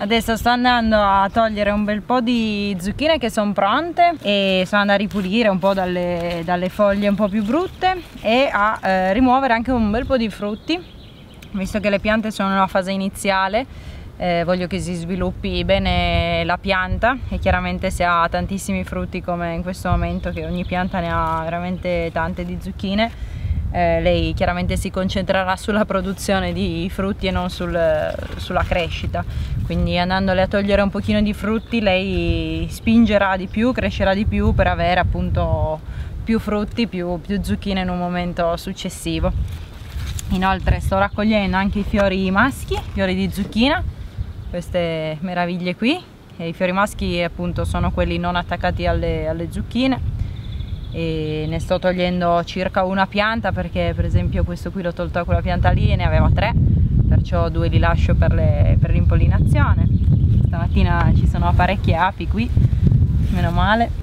Adesso sto andando a togliere un bel po' di zucchine che sono pronte e sto andando a ripulire un po' dalle foglie un po' più brutte e a rimuovere anche un bel po' di frutti, visto che le piante sono in una fase iniziale. Voglio che si sviluppi bene la pianta e chiaramente se ha tantissimi frutti come in questo momento, che ogni pianta ne ha veramente tante di zucchine, lei chiaramente si concentrerà sulla produzione di frutti e non sulla crescita. Quindi andandole a togliere un pochino di frutti lei spingerà di più, crescerà di più per avere appunto più frutti, più zucchine in un momento successivo. Inoltre sto raccogliendo anche i fiori maschi, fiori di zucchina, queste meraviglie qui, e i fiori maschi appunto sono quelli non attaccati alle zucchine, e ne sto togliendo circa una pianta perché per esempio questo qui l'ho tolto a quella pianta lì e ne aveva 3, perciò 2 li lascio per l'impollinazione. Stamattina ci sono parecchie api qui, meno male.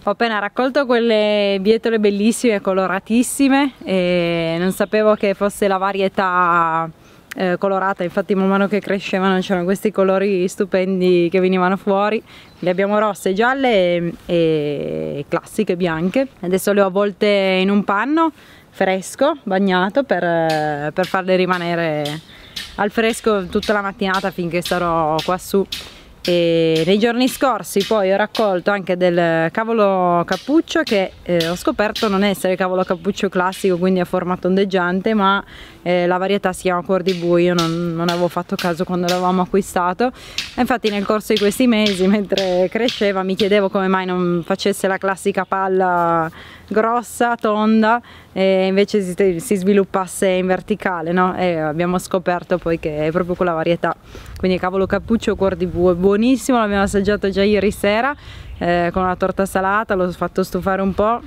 Ho appena raccolto quelle bietole bellissime, coloratissime, e non sapevo che fosse la varietà colorata. Infatti man mano che crescevano c'erano questi colori stupendi che venivano fuori. Le abbiamo rosse, gialle e classiche bianche. Adesso le ho avvolte in un panno fresco, bagnato, per farle rimanere al fresco tutta la mattinata finché starò qua su. E nei giorni scorsi poi ho raccolto anche del cavolo cappuccio che ho scoperto non essere cavolo cappuccio classico, quindi a forma tondeggiante, ma la varietà si chiama cuor di bue. Io non avevo fatto caso quando l'avevamo acquistato, e infatti nel corso di questi mesi, mentre cresceva, mi chiedevo come mai non facesse la classica palla grossa, tonda, e invece si sviluppasse in verticale, no? E abbiamo scoperto poi che è proprio quella varietà. Quindi cavolo cappuccio cuor di bue, buonissimo, l'abbiamo assaggiato già ieri sera con una torta salata, l'ho fatto stufare un po',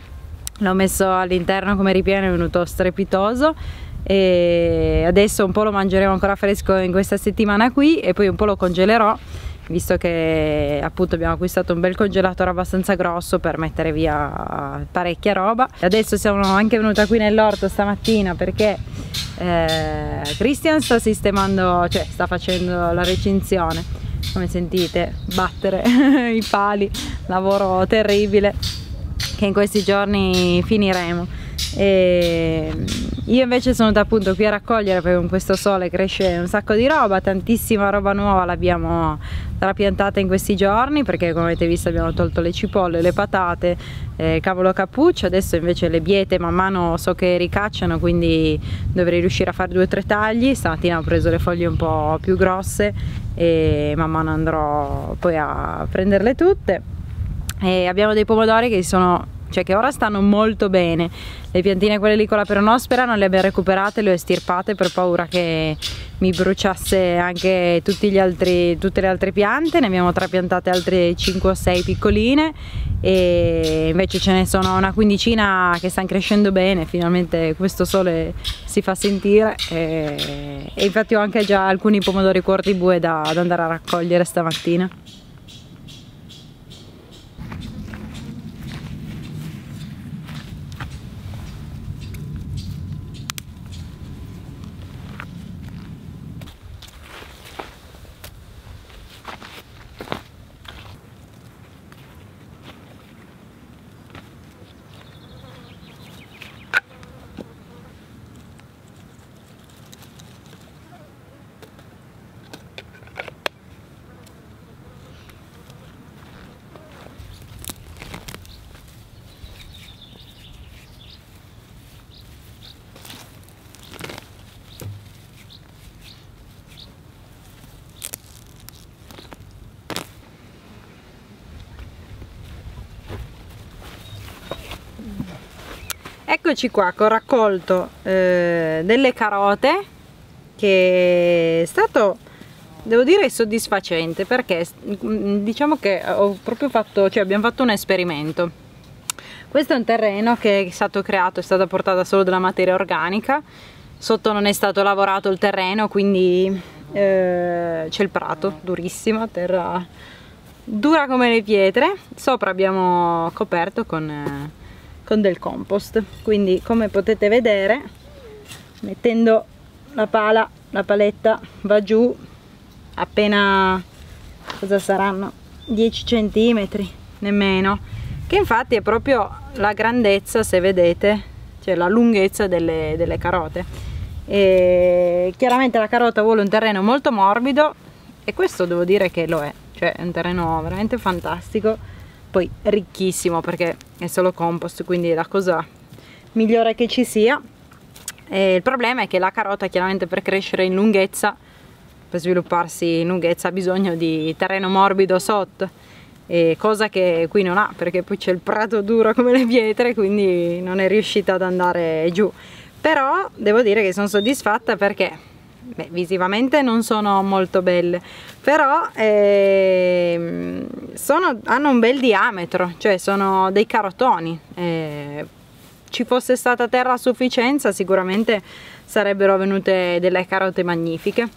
l'ho messo all'interno come ripieno, è venuto strepitoso, e adesso un po' lo mangeremo ancora fresco in questa settimana qui, e poi un po' lo congelerò, visto che appunto abbiamo acquistato un bel congelatore abbastanza grosso per mettere via parecchia roba. Adesso siamo anche venuta qui nell'orto stamattina perché Christian sta sistemando, cioè sta facendo la recinzione, come sentite battere i pali, lavoro terribile che in questi giorni finiremo. E io invece sono venuta appunto qui a raccogliere, perché con questo sole cresce un sacco di roba, tantissima roba nuova l'abbiamo trapiantata in questi giorni, perché come avete visto abbiamo tolto le cipolle, le patate, cavolo cappuccio. Adesso invece le biete man mano so che ricacciano, quindi dovrei riuscire a fare 2 o 3 tagli. Stamattina ho preso le foglie un po' più grosse e man mano andrò poi a prenderle tutte. E abbiamo dei pomodori che sono, cioè che ora stanno molto bene. Le piantine, quelle lì con la peronospera, non le abbiamo recuperate, le ho estirpate per paura che mi bruciasse anche tutte le altre piante. Ne abbiamo trapiantate altre 5 o 6 piccoline, e invece ce ne sono una quindicina che stanno crescendo bene. Finalmente questo sole si fa sentire, e infatti ho anche già alcuni pomodori cuor di bue da andare a raccogliere stamattina. Eccoci qua che ho raccolto delle carote, che è stato, devo dire, soddisfacente, perché diciamo che ho proprio fatto, cioè abbiamo fatto un esperimento. Questo è un terreno che è stato creato, è stata portata solo della materia organica, sotto non è stato lavorato il terreno, quindi c'è il prato durissimo, terra dura come le pietre. Sopra abbiamo coperto con del compost, quindi come potete vedere, mettendo la paletta va giù appena, cosa saranno, 10 centimetri nemmeno, che infatti è proprio la grandezza, se vedete, cioè la lunghezza delle carote. E chiaramente la carota vuole un terreno molto morbido, e questo devo dire che lo è, cioè è un terreno veramente fantastico, poi ricchissimo perché è solo compost, quindi è la cosa migliore che ci sia. E il problema è che la carota chiaramente per crescere in lunghezza, per svilupparsi in lunghezza, ha bisogno di terreno morbido sotto, e cosa che qui non ha, perché poi c'è il prato duro come le pietre, quindi non è riuscita ad andare giù. Però devo dire che sono soddisfatta perché visivamente non sono molto belle, però hanno un bel diametro, cioè sono dei carotoni. Ci fosse stata terra a sufficienza sicuramente sarebbero venute delle carote magnifiche.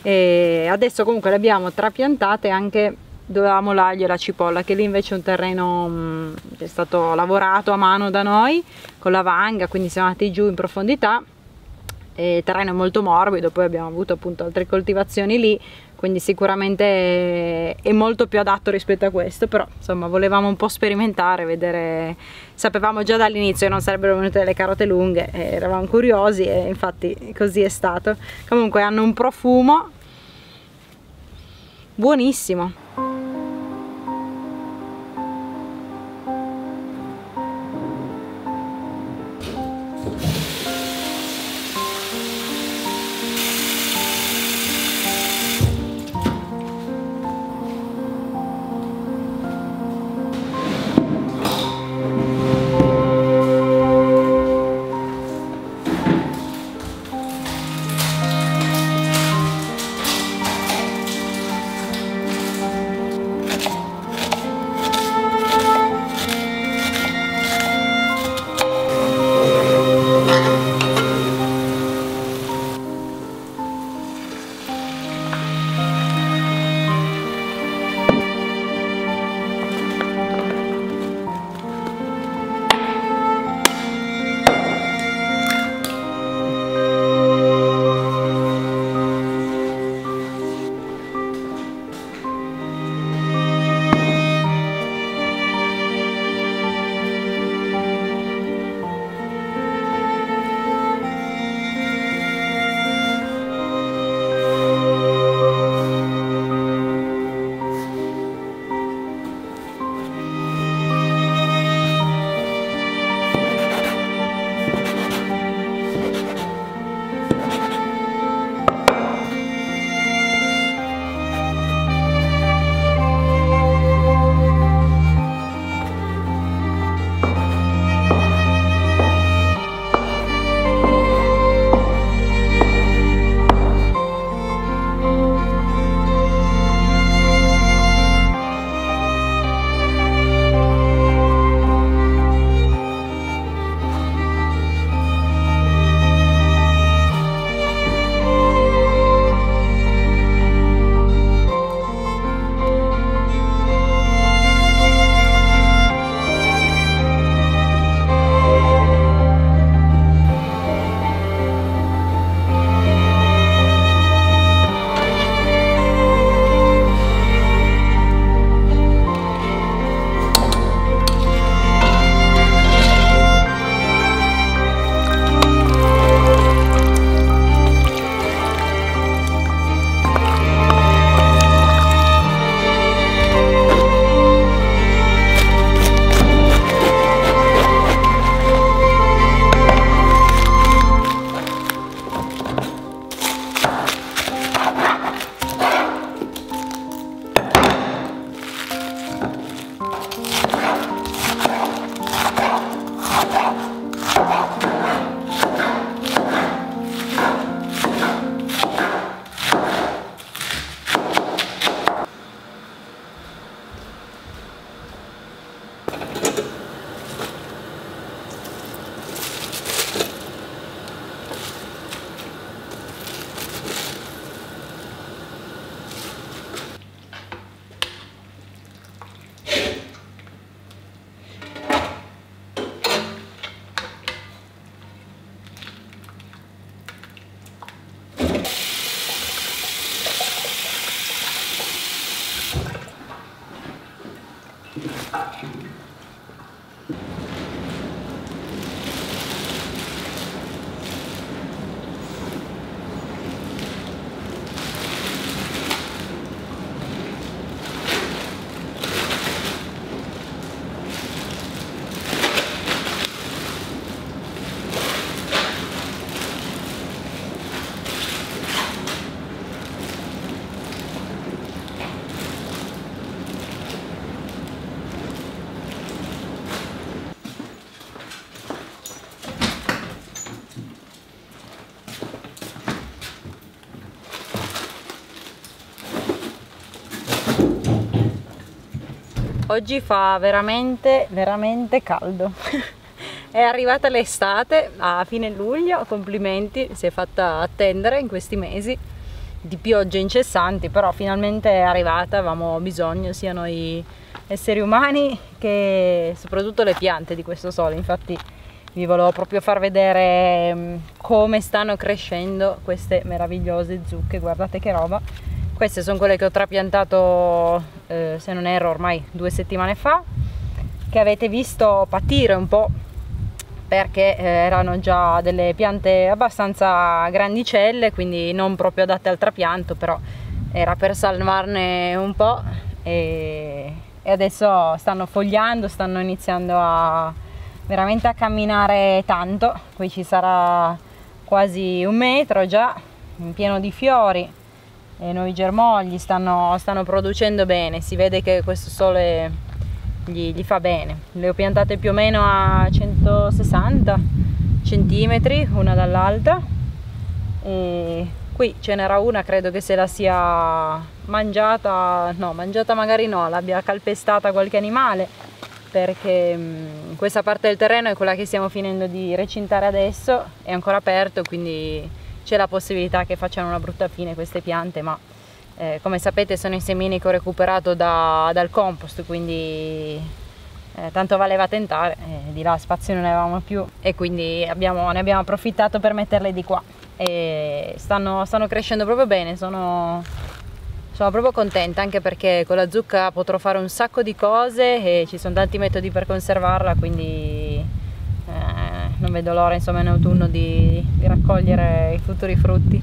E adesso comunque le abbiamo trapiantate anche dovevamo l'aglio e la cipolla, che lì invece è un terreno che è stato lavorato a mano da noi con la vanga, quindi siamo andati giù in profondità, e il terreno è molto morbido, poi abbiamo avuto appunto altre coltivazioni lì, quindi sicuramente è molto più adatto rispetto a questo, però insomma volevamo un po' sperimentare, vedere, sapevamo già dall'inizio che non sarebbero venute delle carote lunghe, eravamo curiosi e infatti così è stato. Comunque hanno un profumo buonissimo. Oggi fa veramente caldo. È arrivata l'estate a fine luglio, complimenti, si è fatta attendere in questi mesi di piogge incessanti, però finalmente è arrivata, avevamo bisogno sia noi esseri umani che soprattutto le piante di questo sole. Infatti vi volevo proprio far vedere come stanno crescendo queste meravigliose zucche, guardate che roba. Queste sono quelle che ho trapiantato, se non erro, ormai 2 settimane fa, che avete visto patire un po' perché erano già delle piante abbastanza grandicelle, quindi non proprio adatte al trapianto, però era per salvarne un po', e adesso stanno fogliando, stanno iniziando veramente a camminare tanto. Qui ci sarà quasi 1 metro già, in pieno di fiori, e nuovi germogli, stanno producendo bene. Si vede che questo sole gli fa bene. Le ho piantate più o meno a 160 centimetri una dall'altra, e qui ce n'era una, credo che se la sia mangiata, no, mangiata magari no, l'abbia calpestata qualche animale, perché questa parte del terreno è quella che stiamo finendo di recintare adesso, è ancora aperto, quindi c'è la possibilità che facciano una brutta fine queste piante, ma come sapete sono i semini che ho recuperato dal compost, quindi tanto valeva tentare, di là spazio non ne avevamo più, e quindi ne abbiamo approfittato per metterle di qua, e stanno crescendo proprio bene. Sono proprio contenta, anche perché con la zucca potrò fare un sacco di cose e ci sono tanti metodi per conservarla, quindi non vedo l'ora, insomma, in autunno di raccogliere i futuri frutti.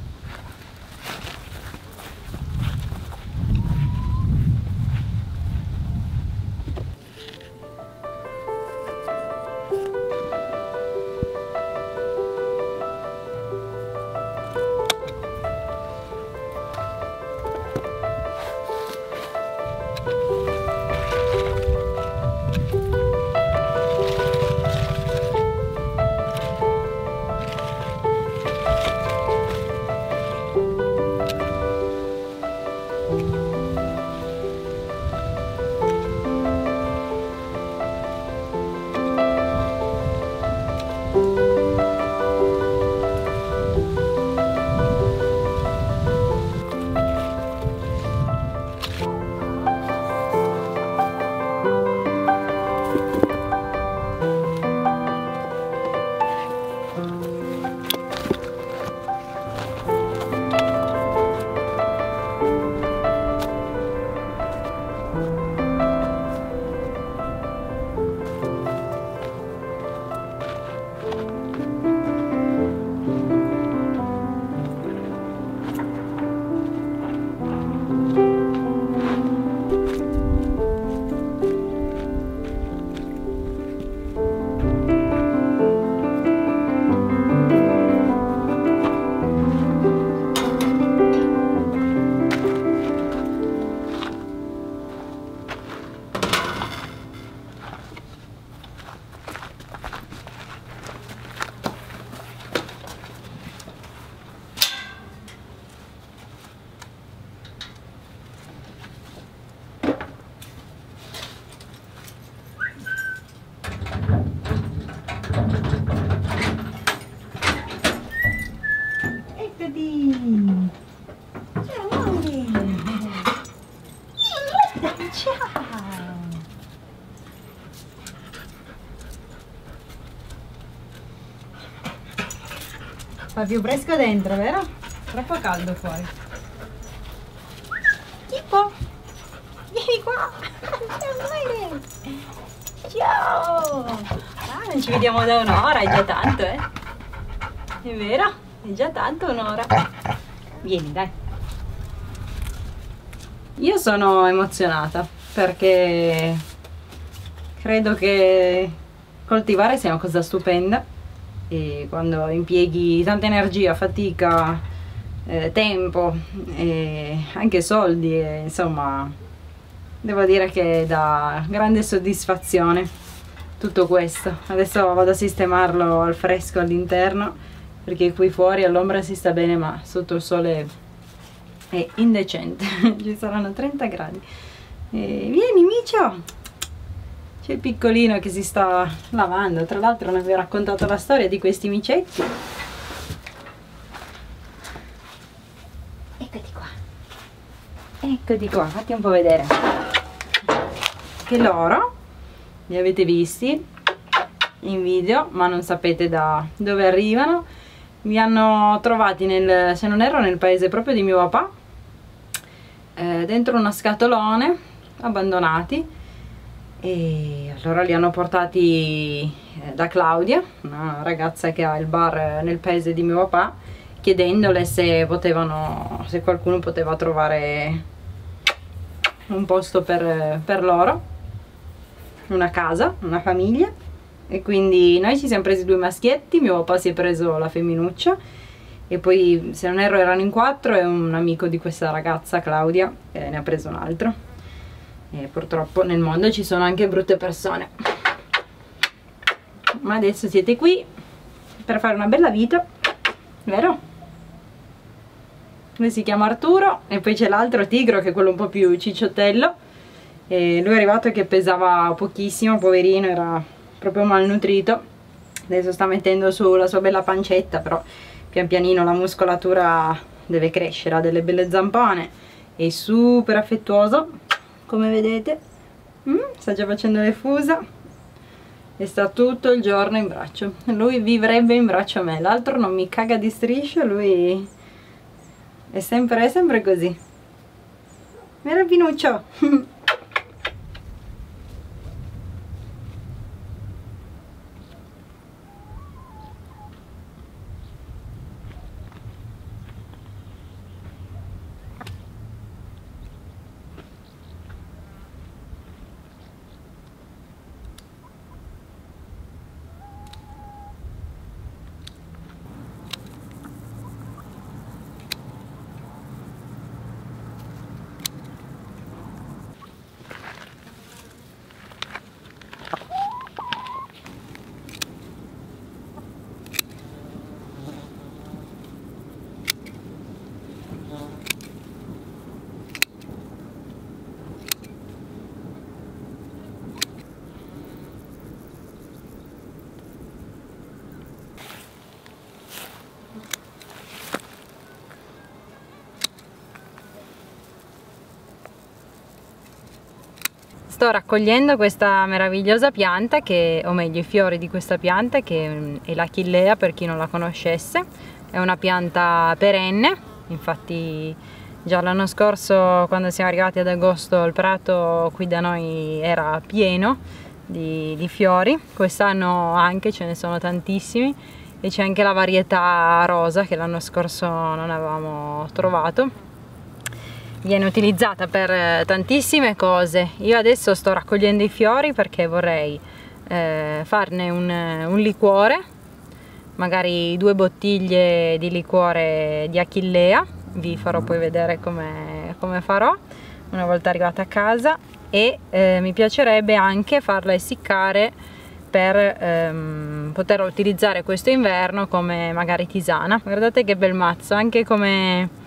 Fa più fresco dentro, vero? Troppo caldo fuori. Tipo, vieni qua. Ciao. Ah, non ci vediamo da un'ora, è già tanto, eh? È vero? È già tanto un'ora. Vieni, dai. Io sono emozionata perché credo che coltivare sia una cosa stupenda, e quando impieghi tanta energia, fatica, tempo e anche soldi, insomma, devo dire che dà grande soddisfazione tutto questo. Adesso vado a sistemarlo al fresco all'interno, perché qui fuori all'ombra si sta bene, ma sotto il sole è indecente. Ci saranno 30 gradi. Vieni Micio! C'è il piccolino che si sta lavando. Tra l'altro non vi ho raccontato la storia di questi micetti. Eccoti qua. eccoti qua, fatti un po' vedere che loro li avete visti in video ma non sapete da dove arrivano. Mi hanno trovati nel, se non erro, nel paese proprio di mio papà, dentro uno scatolone, abbandonati, e allora li hanno portati da Claudia, una ragazza che ha il bar nel paese di mio papà, chiedendole se potevano, se qualcuno poteva trovare un posto per loro, una casa, una famiglia. E quindi noi ci siamo presi 2 maschietti, mio papà si è preso la femminuccia e poi, se non erro, erano in 4 e un amico di questa ragazza, Claudia, ne ha preso un altro. E purtroppo nel mondo ci sono anche brutte persone, ma adesso siete qui per fare una bella vita, vero? Lui si chiama Arturo e poi c'è l'altro Tigro, che è quello un po' più cicciottello, e lui è arrivato che pesava pochissimo, poverino, era proprio malnutrito. Adesso sta mettendo su la sua bella pancetta, però pian pianino la muscolatura deve crescere, ha delle belle zampane, è super affettuoso, come vedete. Sta già facendo le fusa e sta tutto il giorno in braccio. Lui vivrebbe in braccio a me, l'altro non mi caga di striscio, lui è sempre così. Vero Pinuccio? Sto raccogliendo questa meravigliosa pianta, che, o meglio i fiori di questa pianta, che è l'Achillea, per chi non la conoscesse. È una pianta perenne, infatti già l'anno scorso, quando siamo arrivati ad agosto, il prato qui da noi era pieno di fiori. Quest'anno anche ce ne sono tantissimi, e c'è anche la varietà rosa che l'anno scorso non avevamo trovato. Viene utilizzata per tantissime cose. Io adesso sto raccogliendo i fiori perché vorrei farne un liquore, magari 2 bottiglie di liquore di Achillea. Vi farò poi vedere come farò una volta arrivata a casa, e mi piacerebbe anche farla essiccare per poterla utilizzare questo inverno come magari tisana. Guardate che bel mazzo, anche come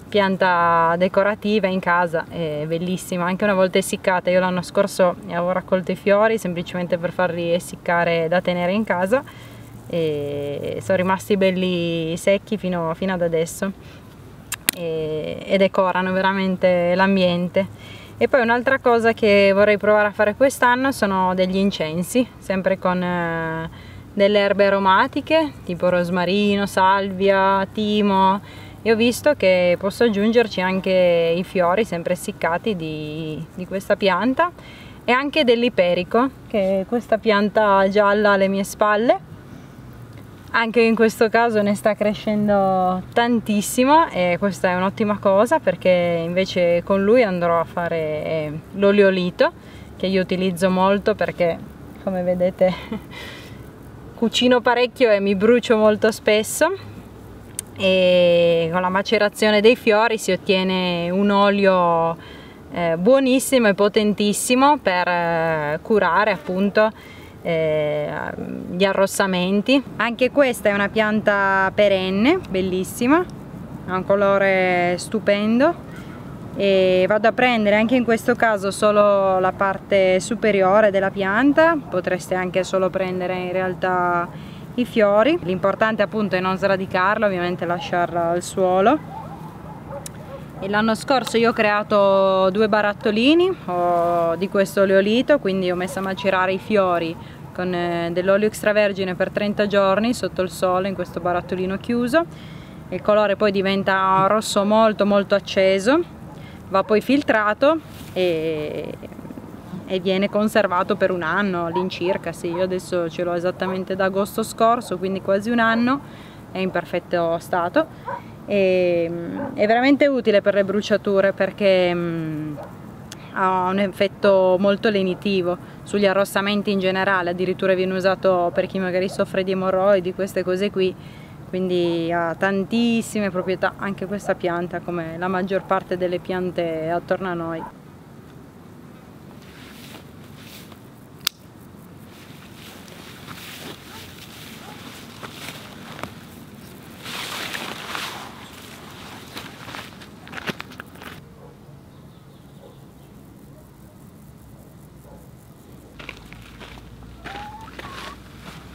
pianta decorativa in casa, è bellissima, anche una volta essiccata. Io l'anno scorso avevo raccolto i fiori semplicemente per farli essiccare da tenere in casa, e sono rimasti belli secchi fino ad adesso, e decorano veramente l'ambiente. E poi un'altra cosa che vorrei provare a fare quest'anno sono degli incensi, sempre con delle erbe aromatiche tipo rosmarino, salvia, timo. E ho visto che posso aggiungerci anche i fiori sempre essiccati di questa pianta, e anche dell'iperico, che è questa pianta gialla alle mie spalle. Anche in questo caso ne sta crescendo tantissimo, e questa è un'ottima cosa, perché invece con lui andrò a fare l'oleolito, che io utilizzo molto perché, come vedete, cucino parecchio e mi brucio molto spesso. E con la macerazione dei fiori si ottiene un olio buonissimo e potentissimo per curare appunto gli arrossamenti. Anche questa è una pianta perenne, bellissima, ha un colore stupendo, e vado a prendere anche in questo caso solo la parte superiore della pianta. Potreste anche solo prendere in realtà i fiori, l'importante appunto è non sradicarla, ovviamente lasciarla al suolo. E l'anno scorso io ho creato 2 barattolini di questo oleolito, quindi ho messo a macerare i fiori con dell'olio extravergine per 30 giorni sotto il sole in questo barattolino chiuso. Il colore poi diventa rosso molto molto acceso, va poi filtrato e viene conservato per un anno all'incirca. Sì, io adesso ce l'ho esattamente da agosto scorso, quindi quasi un anno, è in perfetto stato. È veramente utile per le bruciature perché ha un effetto molto lenitivo sugli arrossamenti in generale, addirittura viene usato per chi magari soffre di emorroidi, queste cose qui, quindi ha tantissime proprietà anche questa pianta, come la maggior parte delle piante attorno a noi.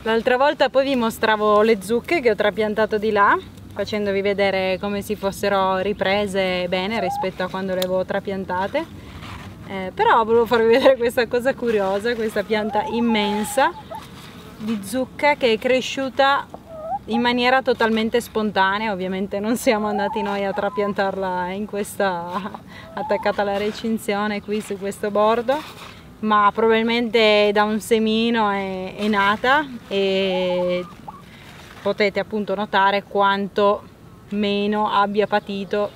L'altra volta poi vi mostravo le zucche che ho trapiantato di là, facendovi vedere come si fossero riprese bene rispetto a quando le avevo trapiantate, però volevo farvi vedere questa cosa curiosa, questa pianta immensa di zucca che è cresciuta in maniera totalmente spontanea. Ovviamente non siamo andati noi a trapiantarla in questa attaccata alla recinzione qui su questo bordo, ma probabilmente da un semino è nata, e potete appunto notare quanto meno abbia patito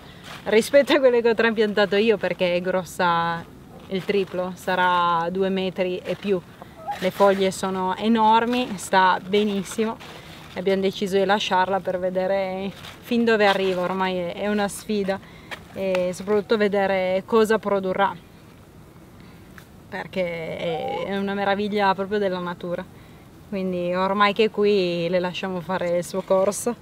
rispetto a quelle che ho trapiantato io, perché è grossa il triplo, sarà 2 metri e più. Le foglie sono enormi, sta benissimo. Abbiamo deciso di lasciarla per vedere fin dove arriva, ormai è una sfida, e soprattutto vedere cosa produrrà, perché è una meraviglia proprio della natura. Quindi ormai che è qui le lasciamo fare il suo corso.